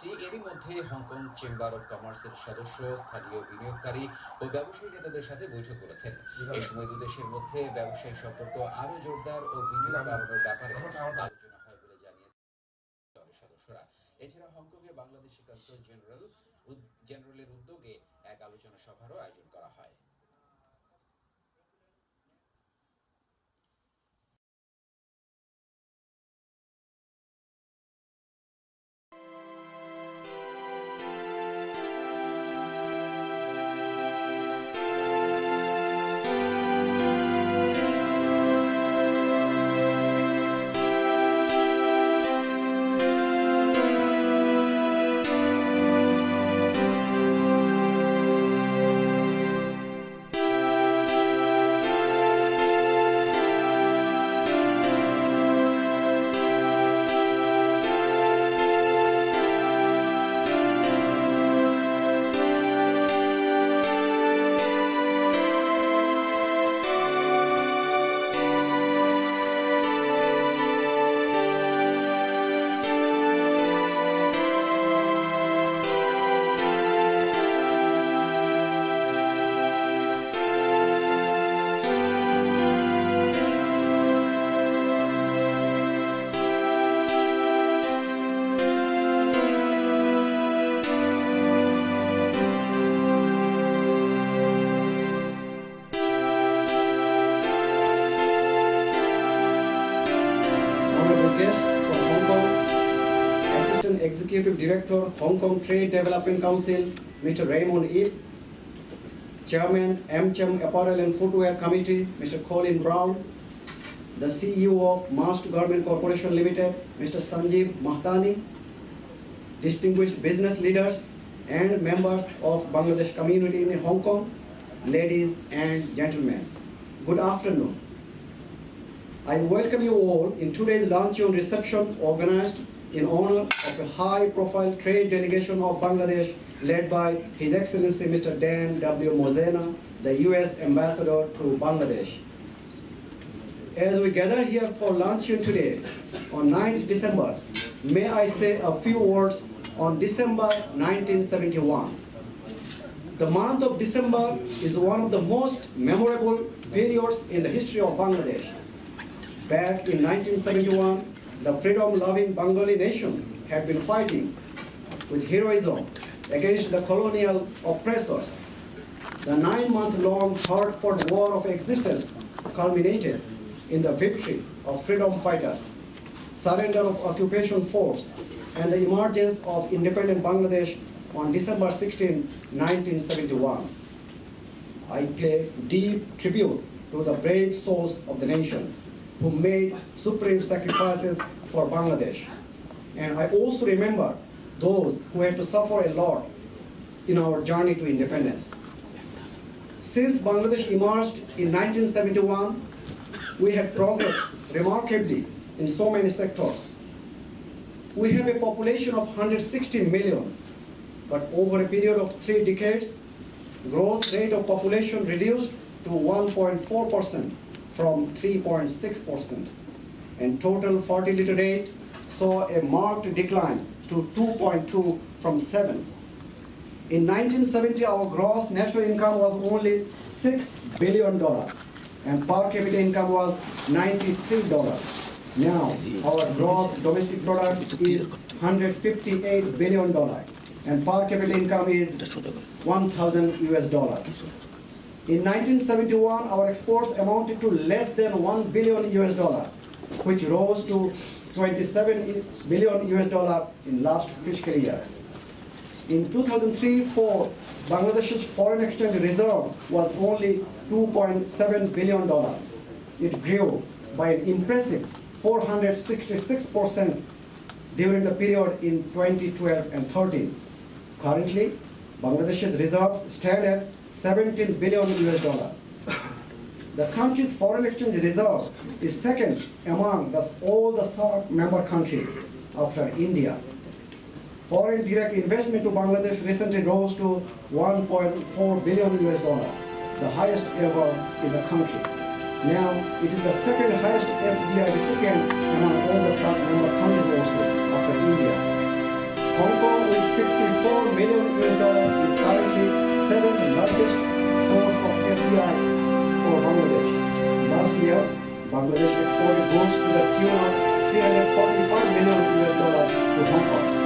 আসছি। এরই মধ্যে হংকং চেম্বার অব কমার্সের সদস্য স্থানীয় বিনিয়োগকারী ও ব্যবসায়ী নেতাদের সাথে বৈঠক করেছেন। এই সময় দুই দেশের মধ্যে ব্যবসায়িক সম্পর্ক আরো জোরদার ও বিনিয়োগ বাড়ানোর ব্যাপারে আলোচনা হয় বলে জানিয়েছেন সদস্যরা। এছাড়া হংকংয়ে বাংলাদেশি কনসাল জেনারেলের উদ্যোগে এক আলোচনা সভারও আয়োজন করা হয়। Guests from Hong Kong, Assistant Executive Director, Hong Kong Trade Development Council, Mr. Raymond Ip, Chairman, AmCham Apparel and Footwear Committee, Mr. Colin Brown, the CEO of Mast Garment Corporation Limited, Mr. Sanjeev Mahtani, distinguished business leaders and members of Bangladesh community in Hong Kong, ladies and gentlemen, good afternoon. I welcome you all in today's Lunchon reception organized in honor of the high-profile trade delegation of Bangladesh led by His Excellency Mr. Dan W. Mozena, the U.S. Ambassador to Bangladesh. As we gather here for luncheon today, on 9th December, may I say a few words on December 1971. The month of December is one of the most memorable periods in the history of Bangladesh. Back in 1971, the freedom-loving Bengali nation had been fighting with heroism against the colonial oppressors. The 9-month-long hard-fought war of existence culminated in the victory of freedom fighters, surrender of occupation force, and the emergence of independent Bangladesh on December 16, 1971. I pay deep tribute to the brave souls of the nation who made supreme sacrifices for Bangladesh. And I also remember those who had to suffer a lot in our journey to independence. Since Bangladesh emerged in 1971, we have progressed remarkably in so many sectors. We have a population of 160 million, but over a period of 3 decades, growth rate of population reduced to 1.4%. from 3.6%, and total fertility rate saw a marked decline to 2.2 from 7. In 1970, our gross national income was only $6 billion, and per capita income was $93. Now, our gross domestic product is $158 billion, and per capita income is $1,000 US. In 1971, our exports amounted to less than $1 billion US, which rose to $27 billion US in last fiscal year. In 2003-04, Bangladesh's foreign exchange reserve was only $2.7 billion. It grew by an impressive 466% during the period in 2012 and 13. Currently, Bangladesh's reserves stand at $17 billion US. The country's foreign exchange reserve is second among all the SAARC member countries after India. Foreign direct investment to Bangladesh recently rose to $1.4 billion US, the highest ever in the country. Now, it is the second highest FDI recipient among all the SAARC member countries also after India. Hong Kong with $54 million is currently seventh largest source of FDI for Bangladesh. Last year, Bangladesh exported goods to the tune of $345 million to Hong Kong.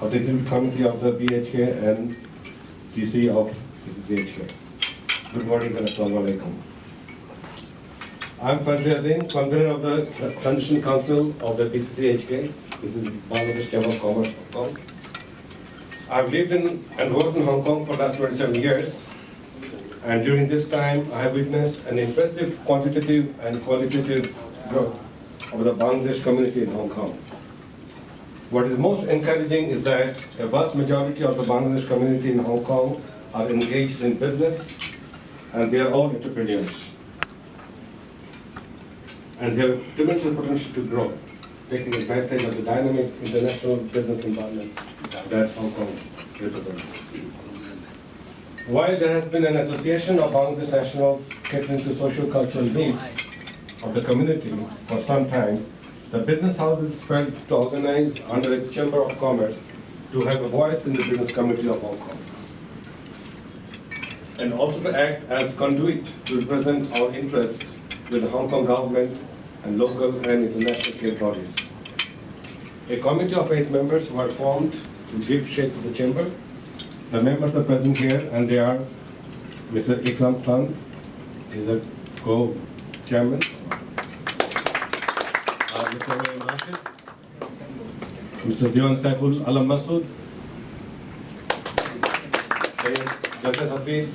of the Executive Committee of the BHK and GC of BCCHK. Good morning and Assalamu alaikum. I'm Fazli Azim, convener of the Transition Council of the BCCHK. This is Bangladesh Chamber of Commerce, Hong Kong. I've lived in and worked in Hong Kong for the last 27 years. And during this time, I have witnessed an impressive quantitative and qualitative growth of the Bangladesh community in Hong Kong. What is most encouraging is that a vast majority of the Bangladesh community in Hong Kong are engaged in business, and they are all entrepreneurs. And they have tremendous potential to grow, taking advantage of the dynamic international business environment that Hong Kong represents. While there has been an association of Bangladesh nationals catering to socio-cultural needs of the community for some time, the business houses felt to organize under a Chamber of Commerce to have a voice in the business community of Hong Kong, and also to act as conduit to represent our interests with the Hong Kong government and local and international state bodies. A committee of 8 members were formed to give shape to the Chamber. The members are present here, and they are Mr. Ikram Khan, is a co-chairman. Mr. Rashid, Mr. Diwan Saiful Alam Masood, Sayyid Jawad Hafiz,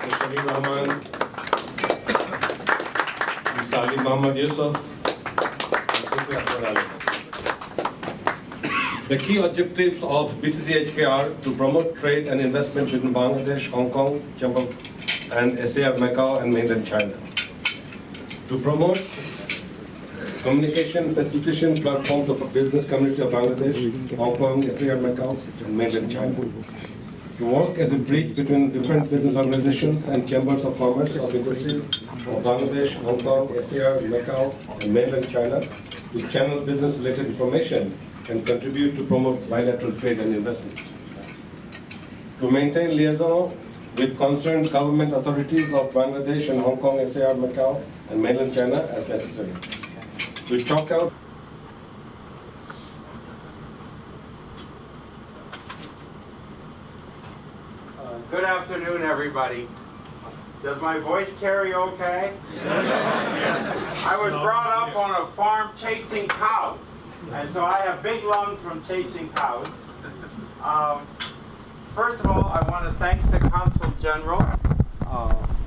Mr. Sharif Rahman, Mr. Ali Muhammad Yusuf, and Sufi Aswar Ali. The key objectives of BCCHK are to promote trade and investment between Bangladesh, Hong Kong, Chamber, and SAR Macau and mainland China. To promote communication facilitation platforms of the business community of Bangladesh, Hong Kong, SAR Macau, and mainland China. To work as a bridge between different business organizations and chambers of commerce of industries of Bangladesh, Hong Kong, SAR Macau, and mainland China to channel business-related information and contribute to promote bilateral trade and investment. To maintain liaison with concerned government authorities of Bangladesh and Hong Kong, SAR Macau, and mainland China as necessary. To chalk out Good afternoon, everybody. Does my voice carry okay? Yes. I was brought up on a farm chasing cows. And so I have big lungs from chasing cows. First of all, I want to thank the Consul General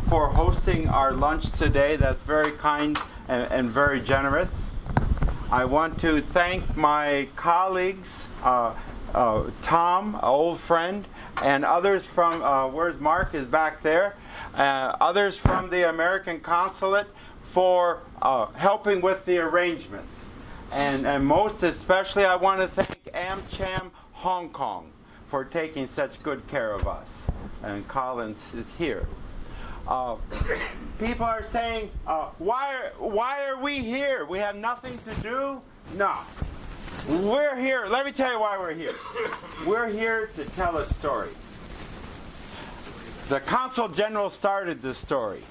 for hosting our lunch today. That's very kind and very generous. I want to thank my colleagues, Tom, an old friend, and others from, where's Mark, is back there, others from the American Consulate for helping with the arrangements. And most especially, I want to thank AmCham Hong Kong for taking such good care of us. And Collins is here. People are saying, why are we here? We have nothing to do? No. We're here. Let me tell you why we're here. We're here to tell a story. The Consul General started the story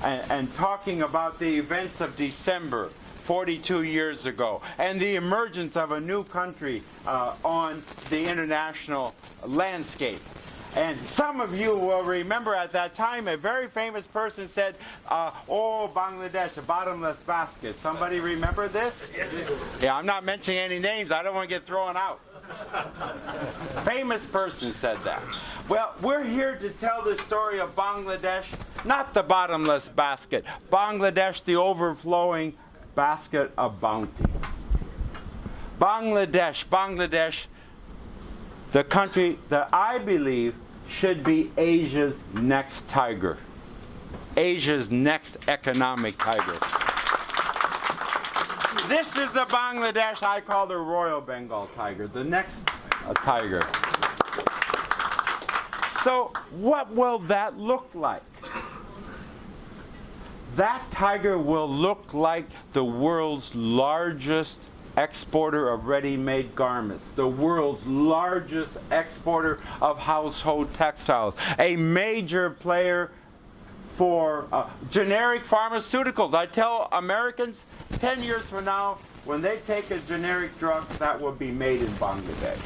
and talking about the events of December 42 years ago and the emergence of a new country on the international landscape. And some of you will remember at that time a very famous person said, oh, Bangladesh, a bottomless basket. Somebody remember this? Yeah, I'm not mentioning any names. I don't want to get thrown out. Famous person said that. Well, we're here to tell the story of Bangladesh, not the bottomless basket. Bangladesh, the overflowing basket of bounty. Bangladesh, the country that I believe should be Asia's next tiger. Asia's next economic tiger. This is the Bangladesh I call the Royal Bengal tiger, the next tiger. So what will that look like? That tiger will look like the world's largest exporter of ready-made garments, the world's largest exporter of household textiles, a major player for generic pharmaceuticals. I tell Americans 10 years from now, when they take a generic drug, that will be made in Bangladesh.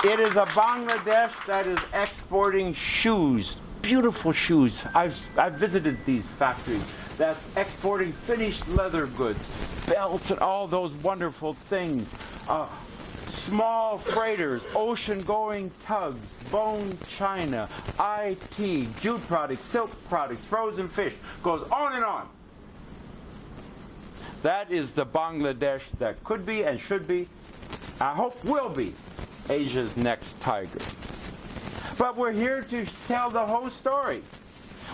It is a Bangladesh that is exporting shoes, beautiful shoes. I've visited these factories. That's exporting finished leather goods, belts, and all those wonderful things. Small freighters, ocean-going tugs, bone china, IT, jute products, silk products, frozen fish. Goes on and on. That is the Bangladesh that could be and should be, I hope will be, Asia's next tiger. But we're here to tell the whole story.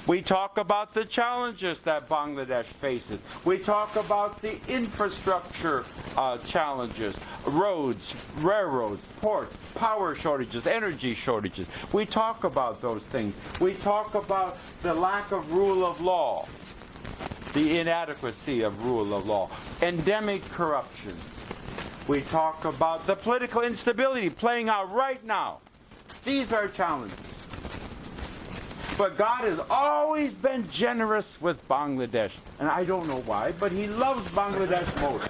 We talk about the challenges that Bangladesh faces. We talk about the infrastructure challenges, roads, railroads, ports, power shortages, energy shortages. We talk about those things. We talk about the lack of rule of law, the inadequacy of rule of law, endemic corruption. We talk about the political instability playing out right now. These are challenges. But God has always been generous with Bangladesh. And I don't know why, but He loves Bangladesh most.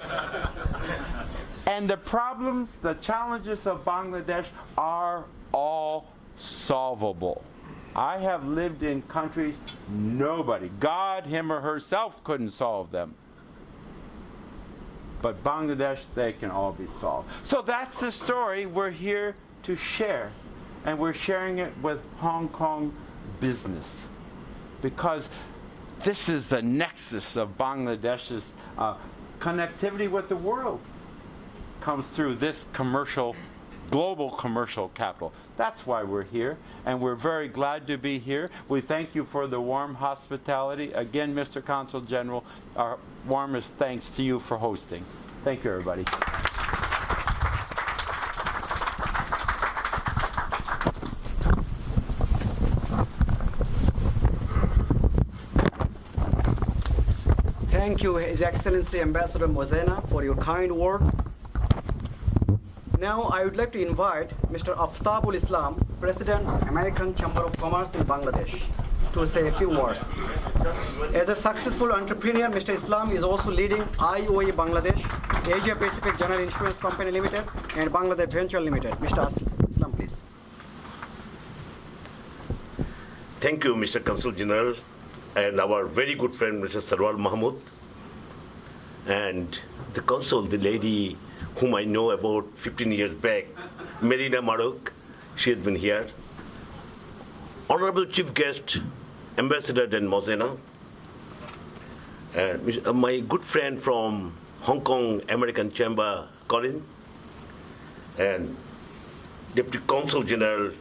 And the problems, the challenges of Bangladesh are all solvable. I have lived in countries nobody, God, him or herself, couldn't solve them. But Bangladesh, they can all be solved. So that's the story we're here to share. And we're sharing it with Hong Kong business, because this is the nexus of Bangladesh's connectivity with the world. Comes through this global commercial capital. That's why we're here, and we're very glad to be here. We thank you for the warm hospitality. Again, Mr. Consul General, our warmest thanks to you for hosting. Thank you, everybody. Thank you, His Excellency Ambassador Mozena, for your kind words. Now I would like to invite Mr. Aftabul Islam, President, American Chamber of Commerce in Bangladesh, to say a few words. As a successful entrepreneur, Mr. Islam is also leading IOA Bangladesh, Asia Pacific General Insurance Company Limited, and Bangladesh Venture Limited. Mr. Islam, please. Thank you, Mr. Consul General, and our very good friend, Mr. Sarwar Mahmood. And the consul, the lady whom I know about 15 years back, Marina Maruk, she has been here. Honorable Chief Guest, Ambassador Dan Mosena, my good friend from Hong Kong American Chamber, Colin, and Deputy Consul General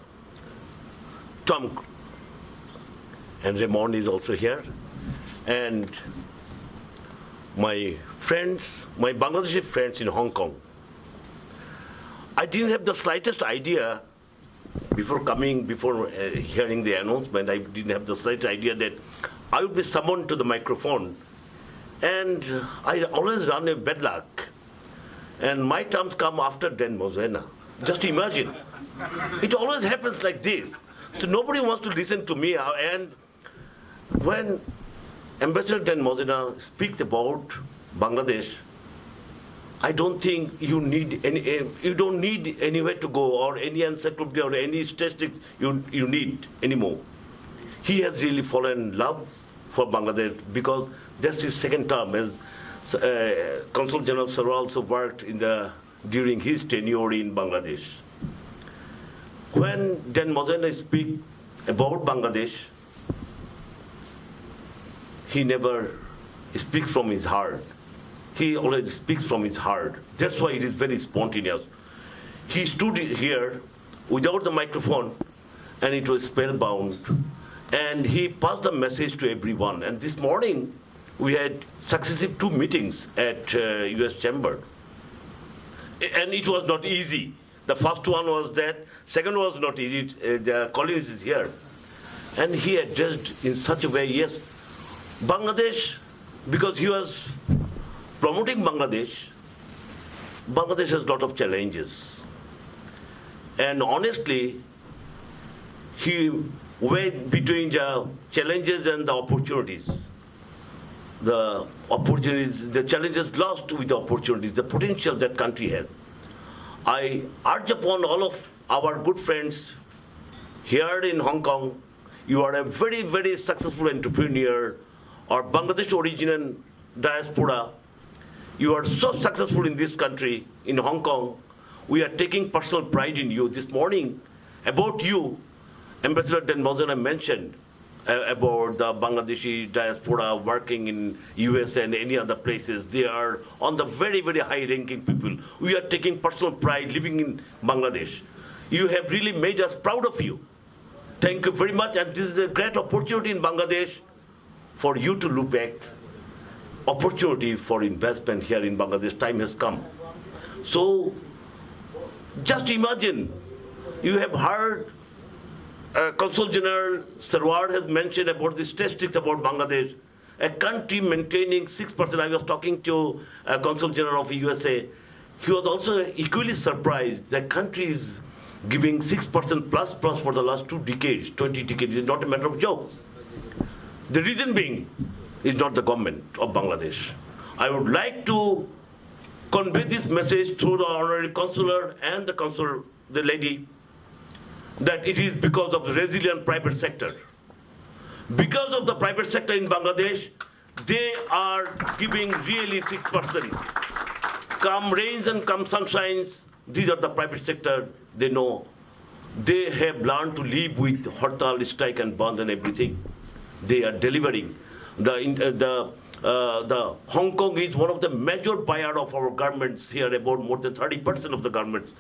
Tom, and Raymond is also here, and my friends, my Bangladeshi friends in Hong Kong. I didn't have the slightest idea before hearing the announcement, I didn't have the slightest idea that I would be summoned to the microphone. And I always run a bad luck. And my terms come after Dan Mosena. Just imagine. It always happens like this. So nobody wants to listen to me. And when Ambassador Dan Mosena speaks about Bangladesh, I don't think you don't need anywhere to go or any encyclopedia or any statistics you need anymore. He has really fallen in love for Bangladesh because that's his second term. As Consul General Sarwar also worked during his tenure in Bangladesh. When Dan Mosena speaks about Bangladesh, he never speaks from his heart. He always speaks from his heart. That's why it is very spontaneous. He stood here without the microphone, and it was spellbound. And he passed the message to everyone. And this morning, we had successive 2 meetings at U.S. Chamber. And it was not easy. The first one was that. Second was not easy. The Collins is here. And he addressed in such a way, yes, Bangladesh, because he was promoting Bangladesh. Bangladesh has a lot of challenges. And honestly, he weighed between the challenges and the opportunities. The challenges lost with the opportunities, the potential that country has. I urge upon all of our good friends here in Hong Kong, you are a very, very successful entrepreneur or Bangladesh origin diaspora. You are so successful in this country, in Hong Kong. We are taking personal pride in you. This morning, about you, Ambassador Dan Mosena mentioned about the Bangladeshi diaspora working in US and any other places. They are on the very, very high-ranking people. We are taking personal pride living in Bangladesh. You have really made us proud of you. Thank you very much. And this is a great opportunity in Bangladesh for you to look back. Opportunity for investment here in Bangladesh. Time has come. So just imagine, you have heard Consul General Sarwar has mentioned about the statistics about Bangladesh, a country maintaining 6%. I was talking to Consul General of USA. He was also equally surprised that country is giving 6% plus for the last 2 decades, 20 decades. It's not a matter of joke. The reason being is not the government of Bangladesh. I would like to convey this message through the honorary consular and the lady, that it is because of the resilient private sector. Because of the private sector in Bangladesh, they are giving really 6%. Come rains and come sunshines, these are the private sector, they know. They have learned to live with hartal, strike and bond and everything. They are delivering. The Hong Kong is one of the major buyer of our garments here, about more than 30% of the garments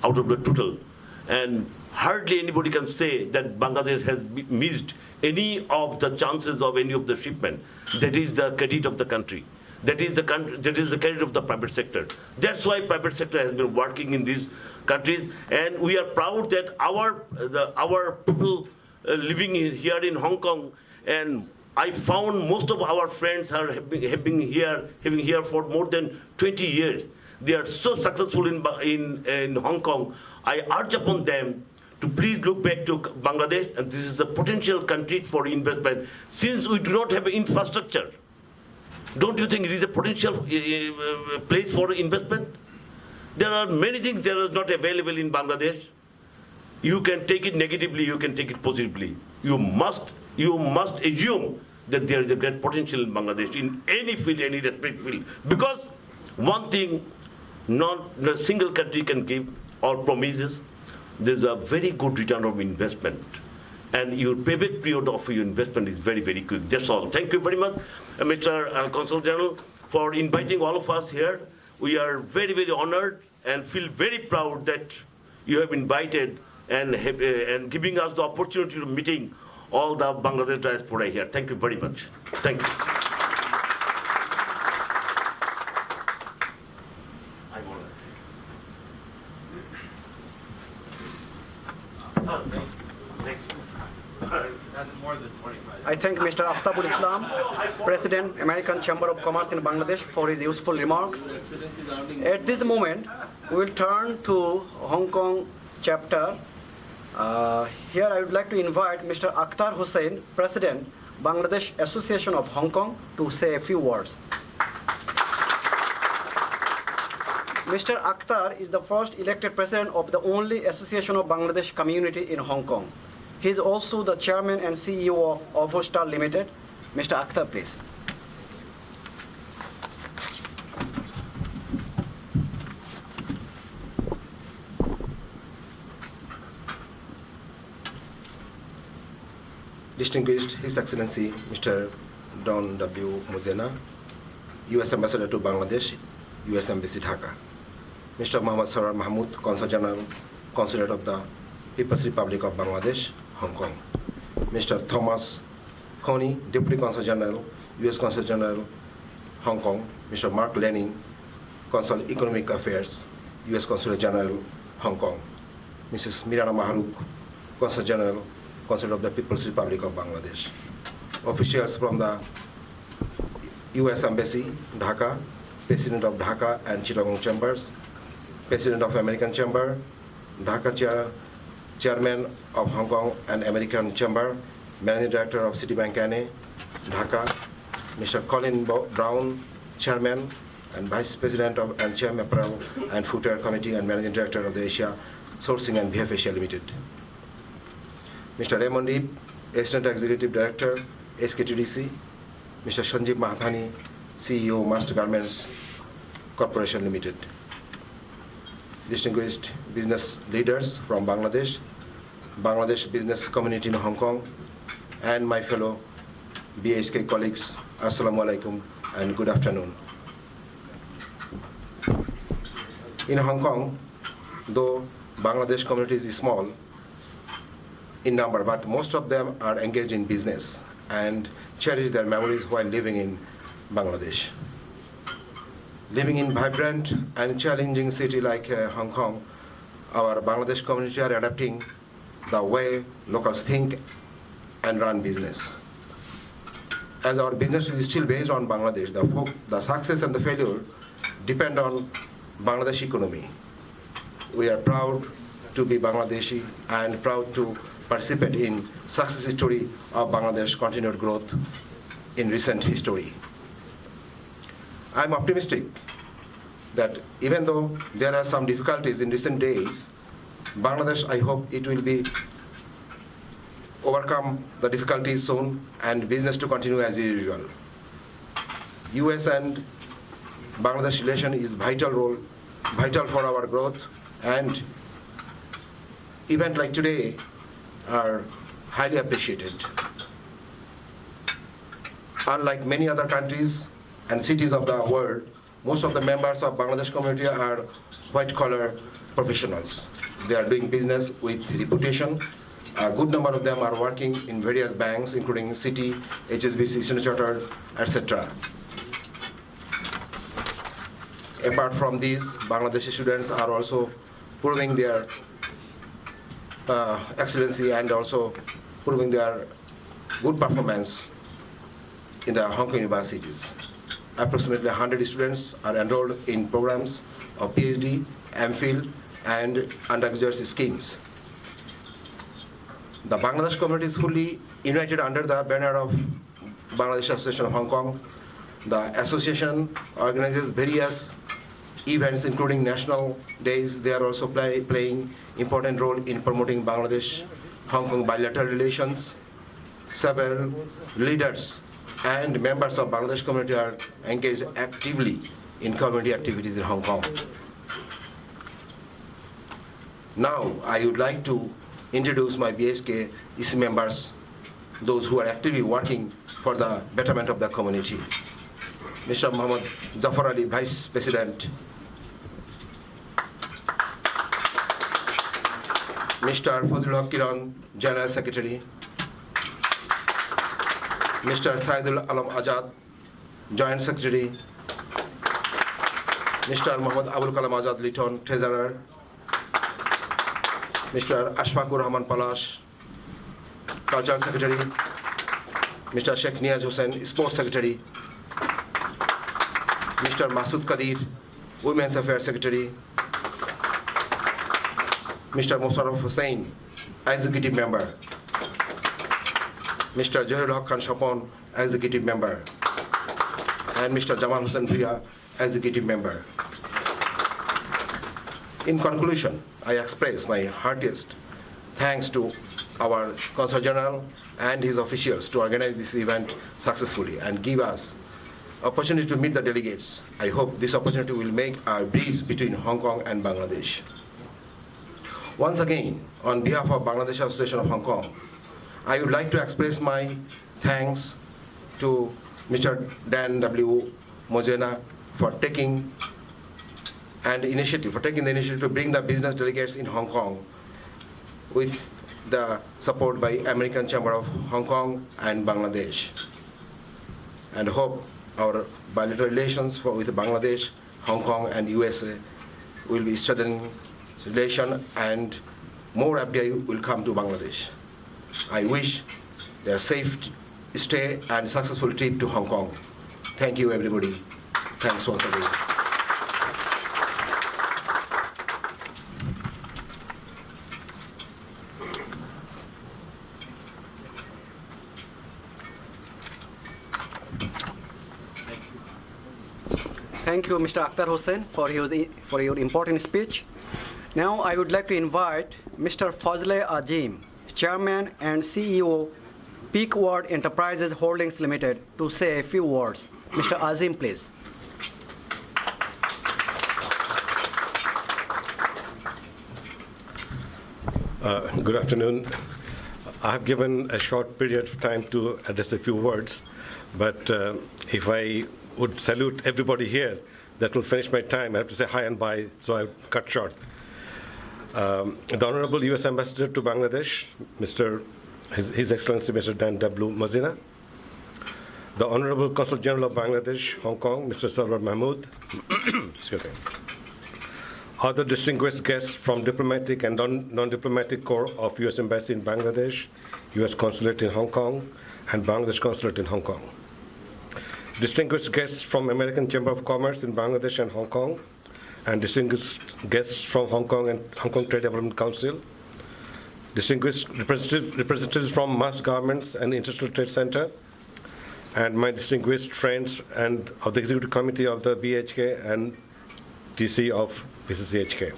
out of the total. And hardly anybody can say that Bangladesh has missed any of the chances of any of the shipment. That is the credit of the country. That is the credit of the private sector. That's why private sector has been working in these countries, and we are proud that our people living here in Hong Kong, and I found most of our friends have been here for more than 20 years. They are so successful in Hong Kong. I urge upon them to please look back to Bangladesh, and this is a potential country for investment. Since we do not have infrastructure, don't you think it is a potential place for investment? There are many things that are not available in Bangladesh. You can take it negatively, you can take it positively. You must assume that there is a great potential in Bangladesh in any field, any respect field. Because one thing not a single country can give or promises, there's a very good return of investment. And your payback period of your investment is very, very quick. That's all. Thank you very much, Mr. Consul General, for inviting all of us here. We are very, very honored and feel very proud that you have invited and giving us the opportunity to meeting all the Bangladesh diaspora here. Thank you very much. Thank you. I thank Mr. Aftabul Islam, President, American Chamber of Commerce in Bangladesh, for his useful remarks. At this moment, we will turn to Hong Kong chapter. Here I would like to invite Mr. Akhtar Hussain, President, Bangladesh Association of Hong Kong, to say a few words. Mr. Akhtar is the first elected president of the only association of Bangladesh community in Hong Kong. He is also the chairman and CEO of Ovostar Limited. Mr. Akhtar, please. Distinguished His Excellency Mr. Don W. Muzena, U.S. Ambassador to Bangladesh, U.S. Embassy Dhaka. Mr. Muhammad Sarar Mahmood, Consul General, Consulate of the People's Republic of Bangladesh, Hong Kong. Mr. Thomas Coney, Deputy Consul General, U.S. Consul General, Hong Kong. Mr. Mark Lenning, Consul Economic Affairs, U.S. Consulate General, Hong Kong. Mrs. Mirana Maharuk, Consul General, Consulate of the People's Republic of Bangladesh. Officials from the U.S. Embassy, Dhaka, President of Dhaka and Chittagong Chambers, President of American Chamber, Dhaka Chairman of Hong Kong and American Chamber, Managing Director of Citibank NA, Dhaka, Mr. Colin Brown, Chairman and Vice President of and Chairman Apparel and Footwear Committee and Managing Director of the Asia Sourcing and BF Asia Limited. Mr. Raymond Ip, Assistant Executive Director, SKTDC, Mr. Sanjeev Mahathani, CEO, Master Garments Corporation Limited. Distinguished business leaders from Bangladesh, Bangladesh business community in Hong Kong, and my fellow BHK colleagues, Assalamu alaikum and good afternoon. In Hong Kong, though Bangladesh community is small in number, but most of them are engaged in business and cherish their memories while living in Bangladesh. Living in vibrant and challenging city like Hong Kong, our Bangladesh community are adapting the way locals think and run business. As our business is still based on Bangladesh, the success and the failure depend on Bangladesh economy. We are proud to be Bangladeshi and proud to participate in success story of Bangladesh continued growth in recent history. I'm optimistic that even though there are some difficulties in recent days, Bangladesh, I hope it will be overcome the difficulties soon and business to continue as usual. US and Bangladesh relation is vital for our growth, and events like today are highly appreciated. Unlike many other countries and cities of the world, most of the members of Bangladesh community are white-collar professionals. They are doing business with reputation. A good number of them are working in various banks, including Citi, HSBC, Standard Chartered, etc. Apart from these, Bangladeshi students are also proving their excellency and also proving their good performance in the Hong Kong universities. Approximately 100 students are enrolled in programs of PhD, MPhil, and undergraduate schemes. The Bangladesh community is fully united under the banner of Bangladesh Association of Hong Kong. The association organizes various events, including national days. They are also playing important role in promoting Bangladesh-Hong Kong bilateral relations. Several leaders and members of Bangladesh community are engaged actively in community activities in Hong Kong. Now, I would like to introduce my BSK EC members, those who are actively working for the betterment of the community. Mr. Muhammad Zafar Ali, Vice President. Mr. Fazlul Haq Kiran, General Secretary. Mr. Saidul Alam Azad, Joint Secretary. Mr. Muhammad Abul Kalam Azad Liton, Treasurer. Mr. Ashfaqur Rahman Palash, Cultural Secretary. Mr. Sheikh Niaz Hussain, Sports Secretary. Mr. Masood Kadir, Women's Affairs Secretary. Mr. Musharraf Hussain, Executive Member. Mr. Johir Haq Khan Shapon, Executive Member. And Mr. Jamal Hussain Bhuiya, Executive Member. In conclusion, I express my heartiest thanks to our Consul General and his officials to organize this event successfully and give us opportunity to meet the delegates. I hope this opportunity will make a bridge between Hong Kong and Bangladesh. Once again, on behalf of Bangladesh Association of Hong Kong, I would like to express my thanks to Mr. Dan W. Mozena for taking the initiative to bring the business delegates in Hong Kong with the support by American Chamber of Hong Kong and Bangladesh. And hope our bilateral relations with Bangladesh, Hong Kong, and USA will be strengthening relation and more FDI will come to Bangladesh. I wish their safe stay and successful trip to Hong Kong. Thank you, everybody. Thanks once again. Thank you, Mr. Akhtar Hussain, for your important speech. Now I would like to invite Mr. Fazle Azim, Chairman and CEO, Peak World Enterprises Holdings Limited, to say a few words. Mr. Azim, please. Good afternoon. I have given a short period of time to address a few words, but if I would salute everybody here, that will finish my time. I have to say hi and bye, so I cut short. The Honorable U.S. Ambassador to Bangladesh, His Excellency Mr. Dan W. Mozena, the Honorable Consul General of Bangladesh, Hong Kong, Mr. Sarwar Mahmood, excuse me, other distinguished guests from diplomatic and non-diplomatic corps of U.S. Embassy in Bangladesh, U.S. Consulate in Hong Kong, and Bangladesh Consulate in Hong Kong. Distinguished guests from American Chamber of Commerce in Bangladesh and Hong Kong, and distinguished guests from Hong Kong and Hong Kong Trade Development Council, distinguished representatives from Mass Garments and International Trade Center, and my distinguished friends and of the Executive Committee of the BHK and TC of BCCHK.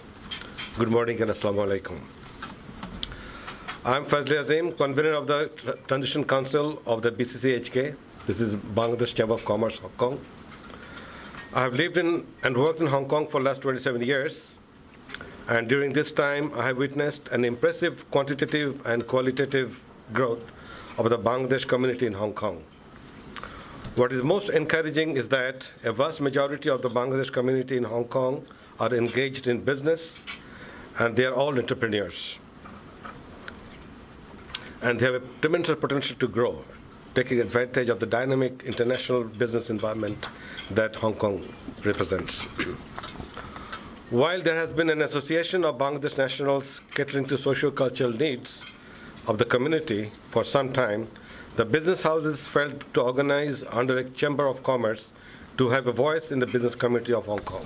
Good morning and Assalamu Alaikum. I'm Fazle Azim, convener of the Transition Council of the BCCHK. This is Bangladesh Chamber of Commerce, Hong Kong. I have lived in and worked in Hong Kong for the last 27 years, and during this time I have witnessed an impressive quantitative and qualitative growth of the Bangladesh community in Hong Kong. What is most encouraging is that a vast majority of the Bangladesh community in Hong Kong are engaged in business, and they are all entrepreneurs. And they have a tremendous potential to grow, taking advantage of the dynamic international business environment that Hong Kong represents. While there has been an association of Bangladesh nationals catering to socio-cultural needs of the community for some time, the business houses felt to organize under a Chamber of Commerce to have a voice in the business community of Hong Kong,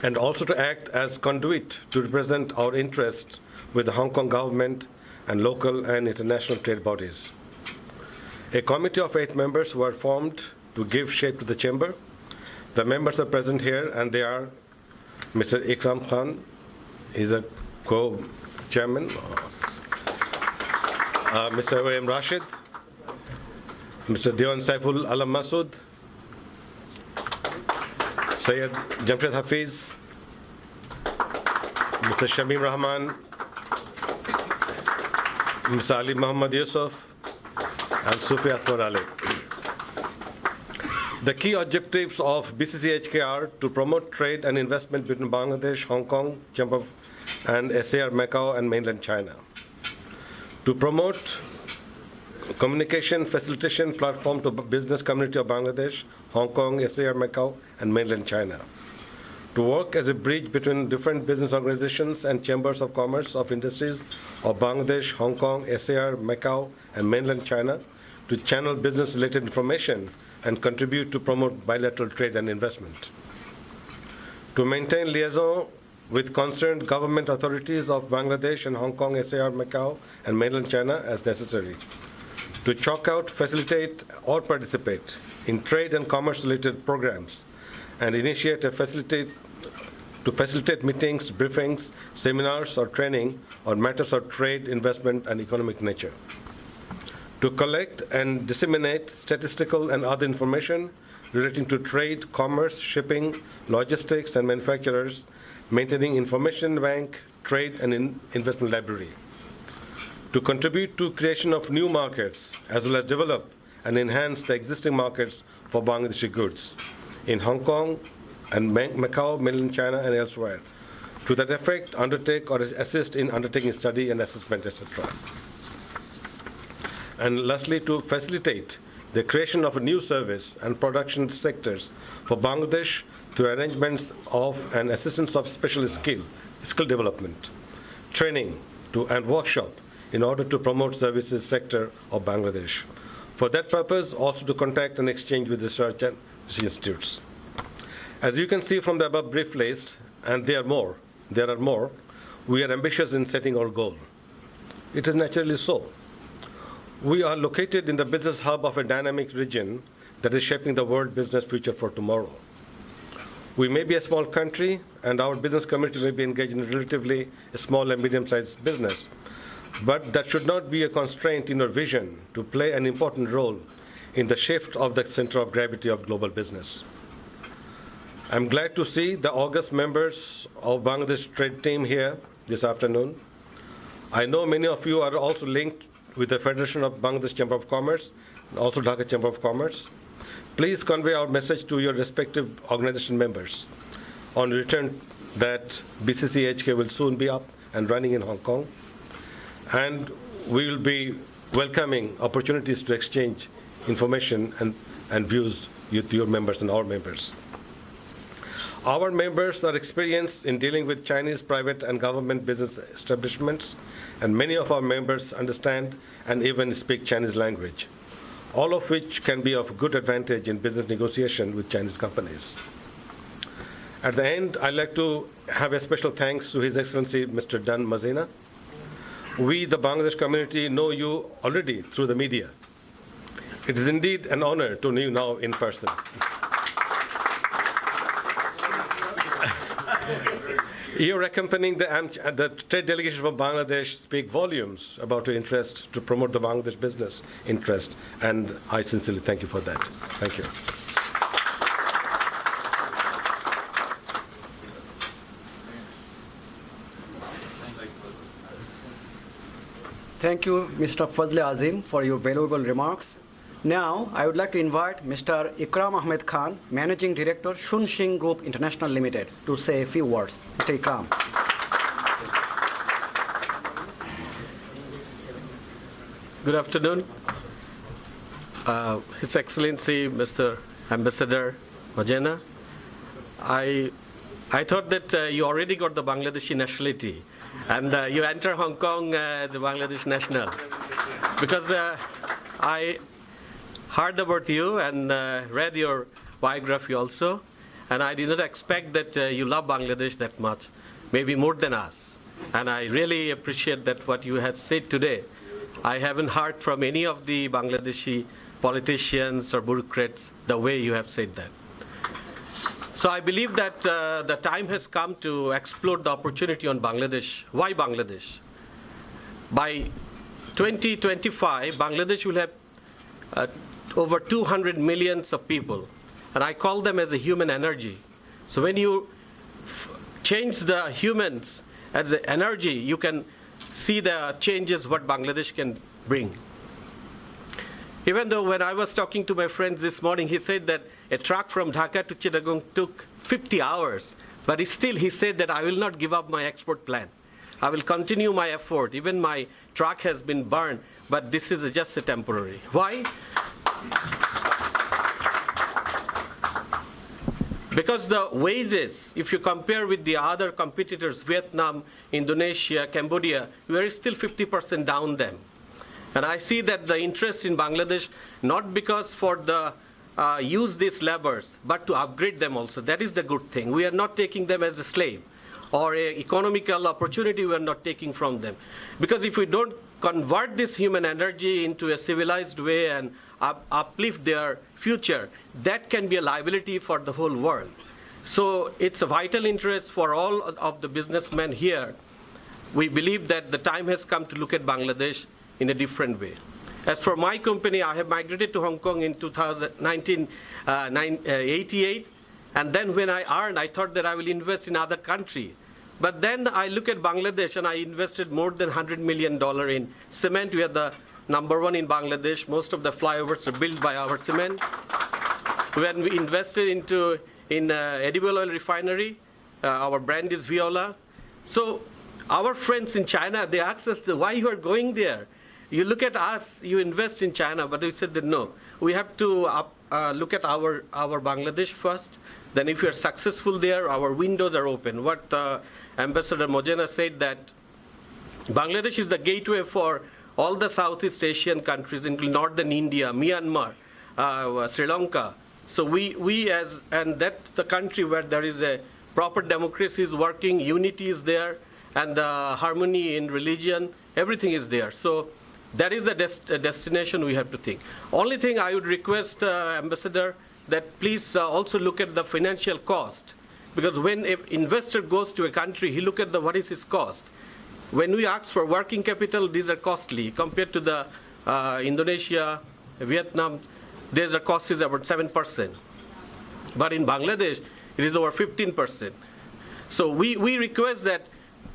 and also to act as conduit to represent our interests with the Hong Kong government and local and international trade bodies. A committee of 8 members were formed to give shape to the chamber. The members are present here, and they are Mr. Ikram Khan, he's a co-chairman, Mr. O.M. Rashid, Mr. Diwan Saiful Alam Masood, Syed Jamshed Hafiz, Mr. Shamim Rahman, Mr. Ali Muhammad Yusuf, and Sufi Asmar Ali. The key objectives of BCCHK are to promote trade and investment between Bangladesh, Hong Kong, Chamber and SAR Macau and mainland China. To promote communication facilitation platform to business community of Bangladesh, Hong Kong, SAR Macau and mainland China. To work as a bridge between different business organizations and chambers of commerce of industries of Bangladesh, Hong Kong, SAR, Macau, and mainland China to channel business-related information and contribute to promote bilateral trade and investment. To maintain liaison with concerned government authorities of Bangladesh and Hong Kong, SAR, Macau, and mainland China as necessary. To chalk out, facilitate, or participate in trade and commerce-related programs and initiate to facilitate meetings, briefings, seminars, or training on matters of trade, investment, and economic nature. To collect and disseminate statistical and other information relating to trade, commerce, shipping, logistics, and manufacturers, maintaining information bank, trade, and investment library. To contribute to creation of new markets, as well as develop and enhance the existing markets for Bangladeshi goods in Hong Kong and Macau, mainland China, and elsewhere. To that effect, undertake or assist in undertaking study and assessment, etc. And lastly, to facilitate the creation of a new service and production sectors for Bangladesh through arrangements of and assistance of special skill development, training and workshop in order to promote services sector of Bangladesh. For that purpose, also to contact and exchange with research and institutes. As you can see from the above brief list, and there are more, we are ambitious in setting our goal. It is naturally so. We are located in the business hub of a dynamic region that is shaping the world business future for tomorrow. We may be a small country, and our business community may be engaged in relatively small and medium-sized business, but that should not be a constraint in our vision to play an important role in the shift of the center of gravity of global business. I'm glad to see the august members of Bangladesh trade team here this afternoon. I know many of you are also linked with the Federation of Bangladesh Chamber of Commerce, and also Dhaka Chamber of Commerce. Please convey our message to your respective organization members on return that BCCHK will soon be up and running in Hong Kong, and we will be welcoming opportunities to exchange information and views with your members and our members. Our members are experienced in dealing with Chinese private and government business establishments, and many of our members understand and even speak Chinese language, all of which can be of good advantage in business negotiation with Chinese companies. At the end, I'd like to have a special thanks to His Excellency Mr. Dan Mazina. We, the Bangladesh community, know you already through the media. It is indeed an honor to know you now in person. Your accompanying the trade delegation from Bangladesh speak volumes about your interest to promote the Bangladesh business interest, and I sincerely thank you for that. Thank you. Thank you, Mr. Fazle Azim, for your valuable remarks. Now, I would like to invite Mr. Ikram Ahmed Khan, Managing Director, Shunsing Group International Limited, to say a few words. Mr. Ikram. Good afternoon. His Excellency, Mr. Ambassador Majena, I thought that you already got the Bangladeshi nationality, and you enter Hong Kong as a Bangladesh national. Because I heard about you and read your biography also, and I did not expect that you love Bangladesh that much, maybe more than us. And I really appreciate that what you have said today. I haven't heard from any of the Bangladeshi politicians or bureaucrats the way you have said that. So I believe that the time has come to explore the opportunity on Bangladesh. Why Bangladesh? By 2025, Bangladesh will have over 200 millions of people, and I call them as a human energy. So when you change the humans as an energy, you can see the changes what Bangladesh can bring. Even though when I was talking to my friends this morning, he said that a truck from Dhaka to Chittagong took 50 hours, but he said that I will not give up my export plan. I will continue my effort. Even my truck has been burned, but this is just a temporary. Why? Because the wages, if you compare with the other competitors, Vietnam, Indonesia, Cambodia, we are still 50% down them. And I see that the interest in Bangladesh, not because for the use these laborers, but to upgrade them also. That is the good thing. We are not taking them as a slave or an economical opportunity we are not taking from them. Because if we don't convert this human energy into a civilized way and uplift their future, that can be a liability for the whole world. So it's a vital interest for all of the businessmen here. We believe that the time has come to look at Bangladesh in a different way. As for my company, I have migrated to Hong Kong in 1988, and then when I earned, I thought that I will invest in other country. But then I look at Bangladesh, and I invested more than $100 million in cement. We are the #1 in Bangladesh. Most of the flyovers are built by our cement. When we invested in edible oil refinery, our brand is Viola. So our friends in China, they asked us, why you are going there? You look at us, you invest in China, but we said that no, we have to look at our Bangladesh first. Then if we are successful there, our windows are open. What Ambassador Mojena said, that Bangladesh is the gateway for all the Southeast Asian countries, including northern India, Myanmar, Sri Lanka. So and that's the country where there is a proper democracy is working, unity is there, and harmony in religion, everything is there. So that is the destination we have to think. Only thing I would request, Ambassador, that please also look at the financial cost. Because when an investor goes to a country, he look at what is his cost. When we ask for working capital, these are costly. Compared to the Indonesia, Vietnam, their cost is about 7%. But in Bangladesh, it is over 15%. So we request that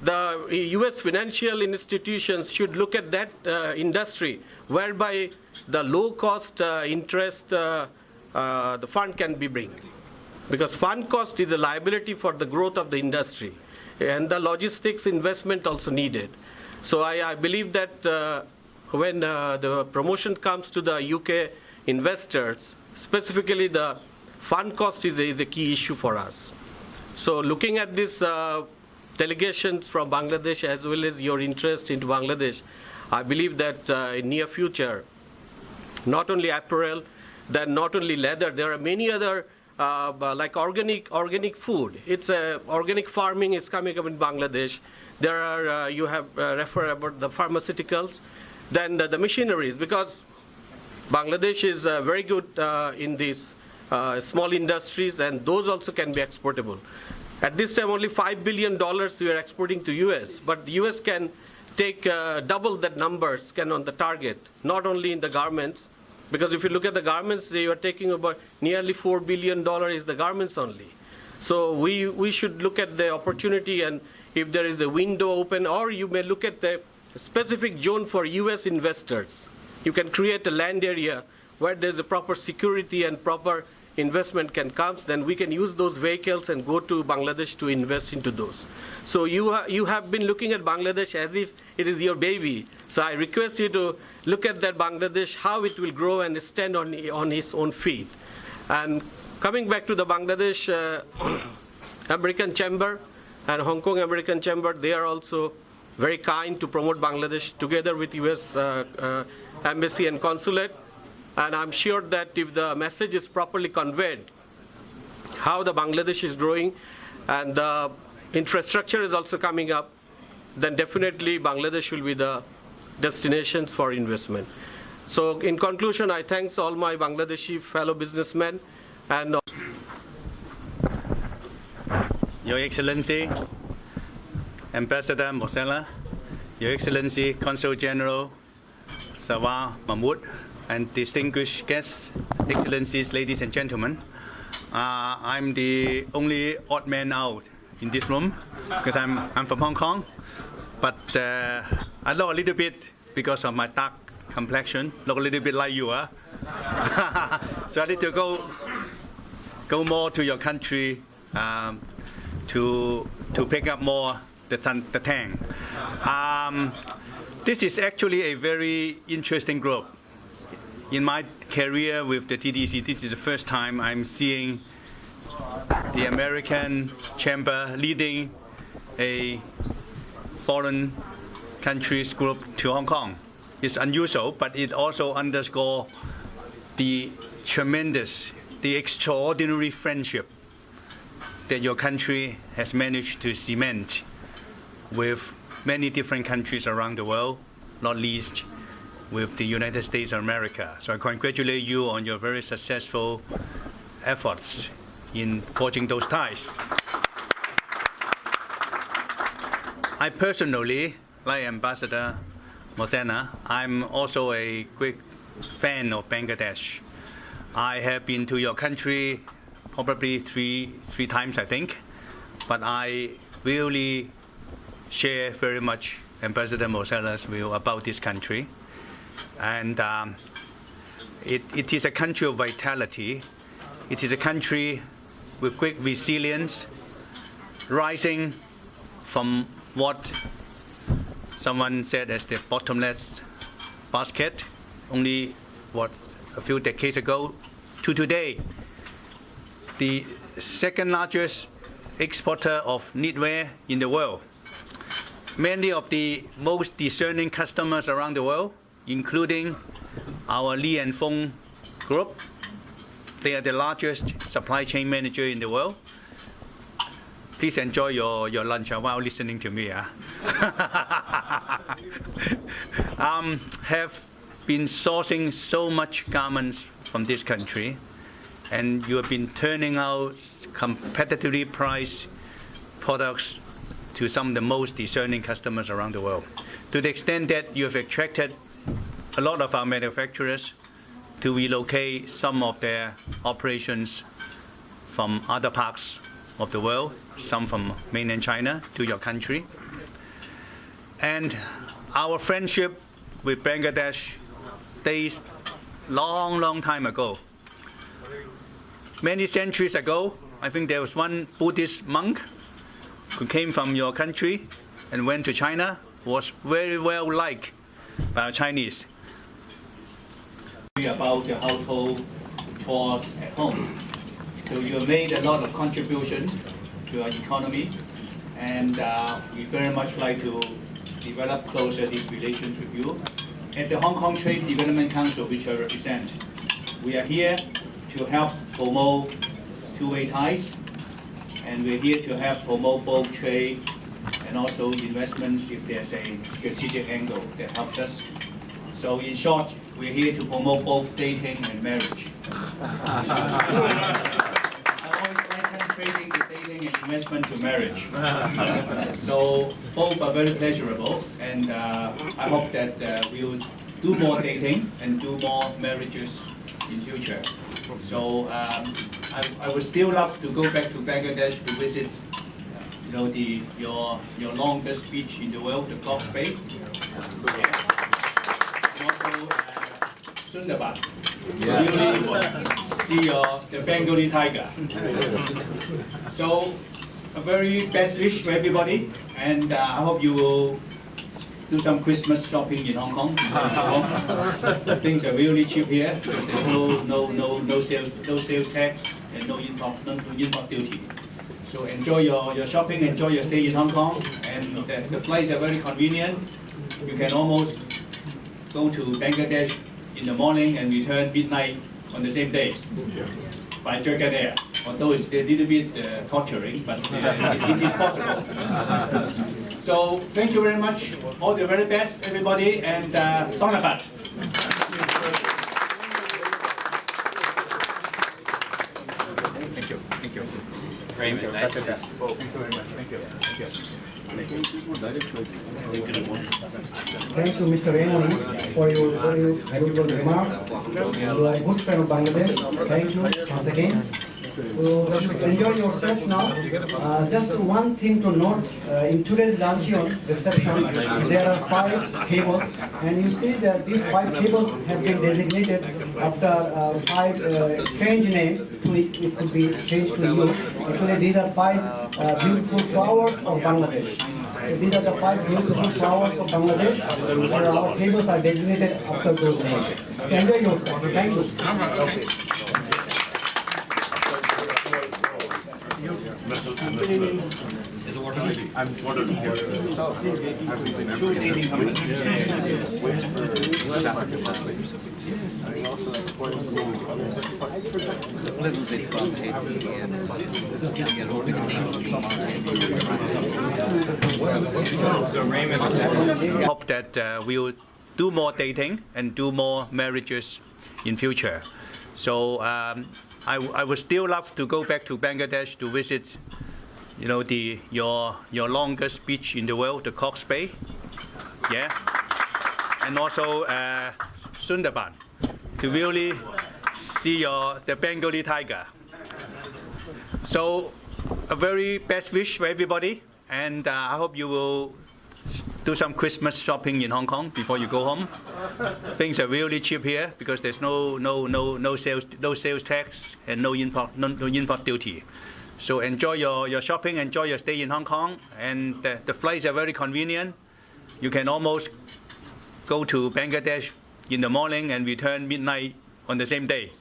the U.S. financial institutions should look at that industry, whereby the low-cost interest the fund can be bring. Because fund cost is a liability for the growth of the industry. And the logistics investment also needed. So I believe that when the promotion comes to the UK investors, specifically the fund cost is a key issue for us. So looking at this delegations from Bangladesh as well as your interest into Bangladesh, I believe that in near future, not only apparel, then not only leather, there are many other like organic food. It's organic farming is coming up in Bangladesh. There are you have referred about the pharmaceuticals, then the machineries, because Bangladesh is very good in these small industries, and those also can be exportable. At this time, only $5 billion we are exporting to US, but the US can take double that numbers on the target, not only in the garments. Because if you look at the garments, they are taking about nearly $4 billion is the garments only. So we should look at the opportunity, and if there is a window open, or you may look at the specific zone for US investors. You can create a land area where there's a proper security and proper investment can come, then we can use those vehicles and go to Bangladesh to invest into those. So you have been looking at Bangladesh as if it is your baby. So I request you to look at that Bangladesh, how it will grow and stand on its own feet. And coming back to the Bangladesh American Chamber and Hong Kong American Chamber, they are also very kind to promote Bangladesh together with US Embassy and Consulate. And I'm sure that if the message is properly conveyed, how the Bangladesh is growing and the infrastructure is also coming up, then definitely Bangladesh will be the destinations for investment. So in conclusion, I thank all my Bangladeshi fellow businessmen and Your Excellency, Ambassador Mosela, Your Excellency, Consul General Sawar Mahmood, and distinguished guests, excellencies, ladies and gentlemen. I'm the only odd man out in this room because I'm from Hong Kong, but I look a little bit because of my dark complexion, look a little bit like you are. So I need to go more to your country to pick up more the tang. This is actually a very interesting group. In my career with the TDC, this is the first time I'm seeing the American Chamber leading a foreign countries group to Hong Kong. It's unusual, but it also underscores the tremendous, the extraordinary friendship that your country has managed to cement with many different countries around the world, not least with the United States of America. So I congratulate you on your very successful efforts in forging those ties. I personally, like Ambassador Mozena, I'm also a great fan of Bangladesh. I have been to your country probably three times, I think, but I really share very much Ambassador Mozena's view about this country. And it is a country of vitality. It is a country with great resilience, rising from what someone said as the bottomless basket, only a few decades ago, to today, the second largest exporter of knitwear in the world. Many of the most discerning customers around the world, including our Li and Fung group. They are the largest supply chain manager in the world. Please enjoy your lunch while listening to me. Have been sourcing so much garments from this country, and you have been turning out competitively priced products to some of the most discerning customers around the world. To the extent that you have attracted a lot of our manufacturers to relocate some of their operations from other parts of the world, some from mainland China, to your country. And our friendship with Bangladesh dates long time ago. Many centuries ago, I think there was one Buddhist monk who came from your country and went to China, was very well liked by our Chinese. About the household chores at home. So you have made a lot of contribution to our economy, and we very much like to develop closer these relations with you. At the Hong Kong Trade Development Council, which I represent, we are here to help promote two-way ties, and we're here to help promote both trade and also investments if there's a strategic angle that helps us. So in short, we're here to promote both dating and marriage. I always liken trading to dating and investment to marriage. So both are very pleasurable, and I hope that we'll do more dating and do more marriages in future. So I would still love to go back to Bangladesh to visit, your longest beach in the world, the Cox Bay. Sundaban. Yeah. Really see the Bengali tiger. So a very best wish for everybody, and I hope you will do some Christmas shopping in Hong Kong. Things are really cheap here. There's no sales tax and no import duty. So enjoy your shopping, enjoy your stay in Hong Kong, and the flights are very convenient. You can almost go to Bangladesh in the morning and return midnight on the same day by Dragon Air. Although it's a little bit torturing, but it is possible. So thank you very much. All the very best, everybody, and Donavat. Thank you. Thank you. Very nice. Thank you very much. Thank you. Thank you, Mr. Raymond, for your very valuable remarks. You are a good friend of Bangladesh. Thank you once again. So enjoy yourself now. Just one thing to note, in today's luncheon reception, there are 5 tables, and you see that these 5 tables have been designated after 5 strange names, so it could be changed to you. Actually, these are 5 beautiful flowers of Bangladesh. So these are the 5 beautiful flowers of Bangladesh. So our tables are designated after those names. So enjoy yourself. Thank you. Hope that we'll do more dating and do more marriages in future. So I would still love to go back to Bangladesh to visit, you know, your longest beach in the world, the Cox Bay, yeah, and also Sundarban, to really see the Bengali tiger. So a very best wish for everybody, and I hope you will do some Christmas shopping in Hong Kong before you go home. Things are really cheap here because there's no sales tax and no import duty. So enjoy your shopping, enjoy your stay in Hong Kong, and the flights are very convenient. You can almost go to Bangladesh in the morning and return midnight on the same day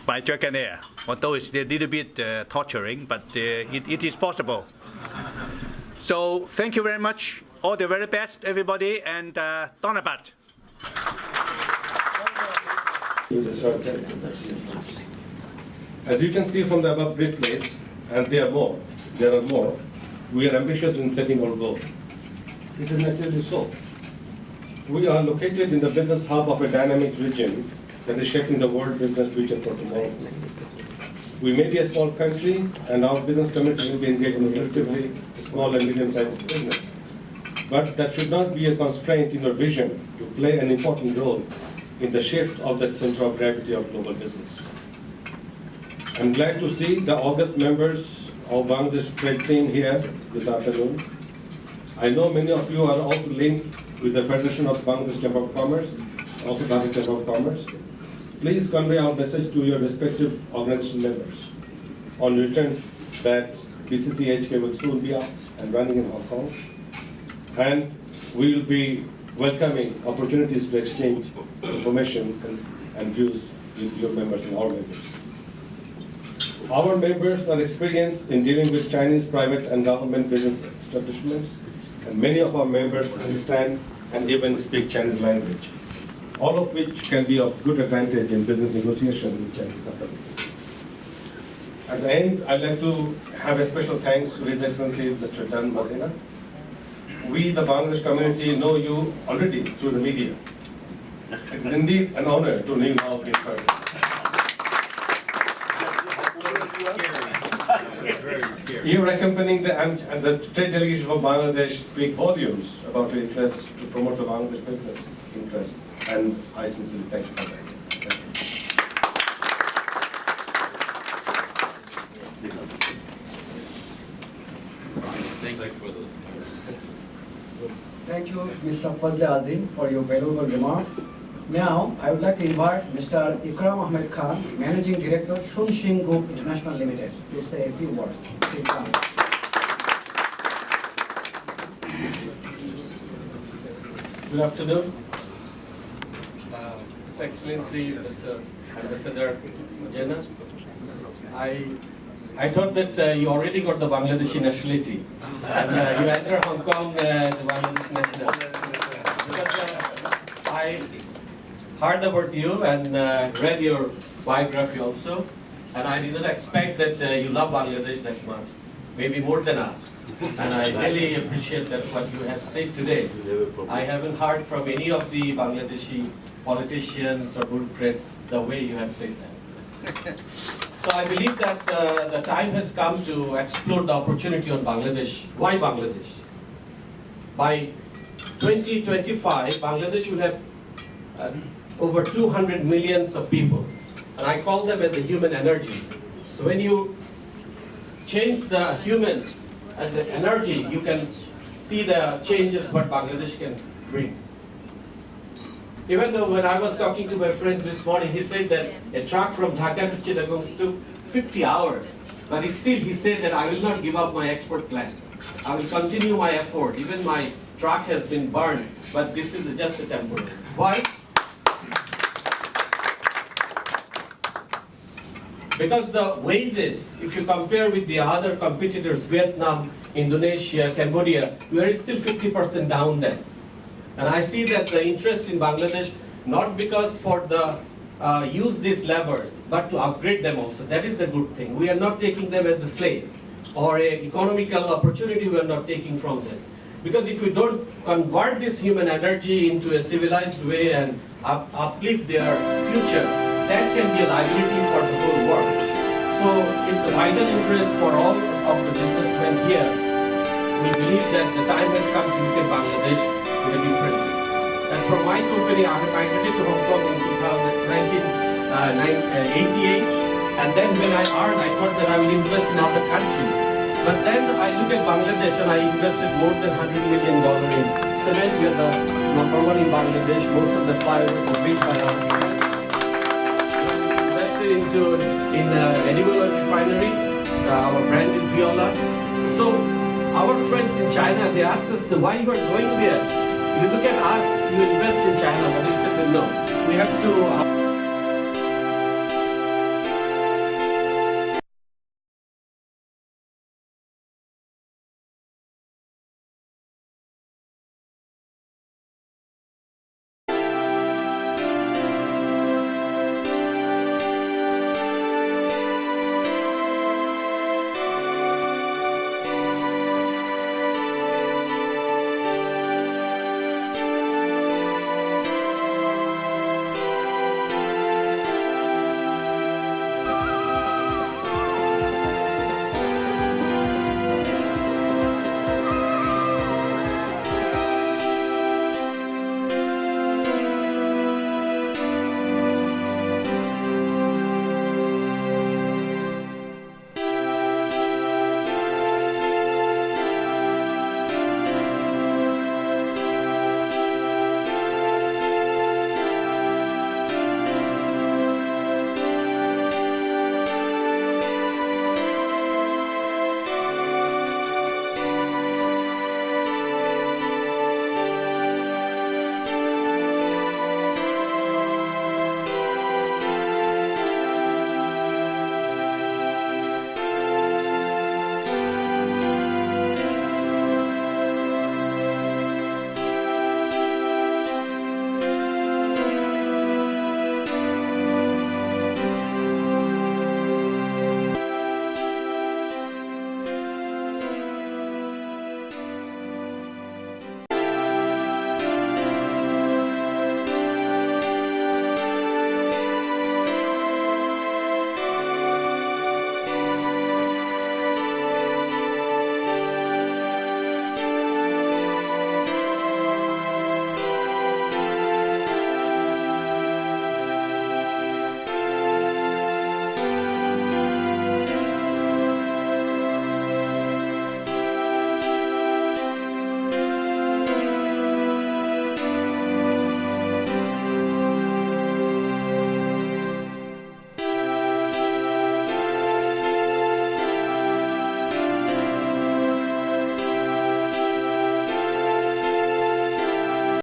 by Dragon Air. Although it's a little bit torturing, but it is possible. So thank you very much. All the very best, everybody, and Donabat. As you can see from the above brief list, and there are more, we are ambitious in setting our goal. It is naturally so. We are located in the business hub of a dynamic region that is shaping the world business future for tomorrow. We may be a small country, and our business community will be engaged in a relatively small and medium-sized business. But that should not be a constraint in our vision to play an important role in the shift of the center of gravity of global business. I'm glad to see the August members of Bangladesh trade team here this afternoon. I know many of you are also linked with the Federation of Bangladesh Chamber of Commerce, also Dhaka Chamber of Commerce. Please convey our message to your respective organization members on return that BCCHK will soon be up and running in Hong Kong, and we will be welcoming opportunities to exchange information and views with your members and our members. Our members are experienced in dealing with Chinese private and government business establishments, and many of our members understand and even speak Chinese language, all of which can be of good advantage in business negotiation with Chinese companies. At the end, I'd like to have a special thanks to His Excellency Mr. Dan Mazina. We, the Bangladesh community, know you already through the media. It is indeed an honor to know you now in person. Your accompanying the trade delegation of Bangladesh speak volumes about your interest to promote the Bangladesh business interest, and I sincerely thank you for that. Thank you. Thank you, Mr. Fadl Azim, for your valuable remarks. Now, I would like to invite Mr. Ikram Ahmed Khan, Managing Director, Shun Singh Group International Limited, to say a few words. Good afternoon. His Excellency, Mr. Ambassador Mojena. I thought that you already got the Bangladeshi nationality, and you enter Hong Kong as a Bangladeshi national. Because I heard about you and read your biography also, and I did not expect that you love Bangladesh that much, maybe more than us. And I really appreciate that what you have said today. I haven't heard from any of the Bangladeshi politicians or bureaucrats the way you have said that. So I believe that the time has come to explore the opportunity on Bangladesh. Why Bangladesh? by 2025, Bangladesh will have over 200 millions of people. And I call them as a human energy. So when you change the humans as an energy, you can see the changes what Bangladesh can bring. Even though when I was talking to my friends this morning, he said that a truck from Dhaka to Chittagong took 50 hours. But still, he said that I will not give up my export plan. I will continue my effort. Even my truck has been burned, but this is just a temporary. Why? Because the wages, if you compare with the other competitors, Vietnam, Indonesia, Cambodia, we are still 50% down there. And I see that the interest in Bangladesh, not because for the use these laborers, but to upgrade them also. That is the good thing. We are not taking them as a slave or an economical opportunity we are not taking from them. Because if we don't convert this human energy into a civilized way and uplift their future, that can be a liability for the whole world. So it's a vital interest for all of the businessmen here. We believe that the time has come to look at Bangladesh in a different way. As for my company, I migrated to Hong Kong in 1988, and then when I earned, I thought that I will invest in other countries. But then I look at Bangladesh and I invested more than $100 million in cement. We are the #1 in Bangladesh. Most of the flyovers are built by us. Invested in edible oil refinery. Our brand is Viola. So our friends in China, they ask us, why you are going there? You look at us, you invest in China, but they said, no, we have to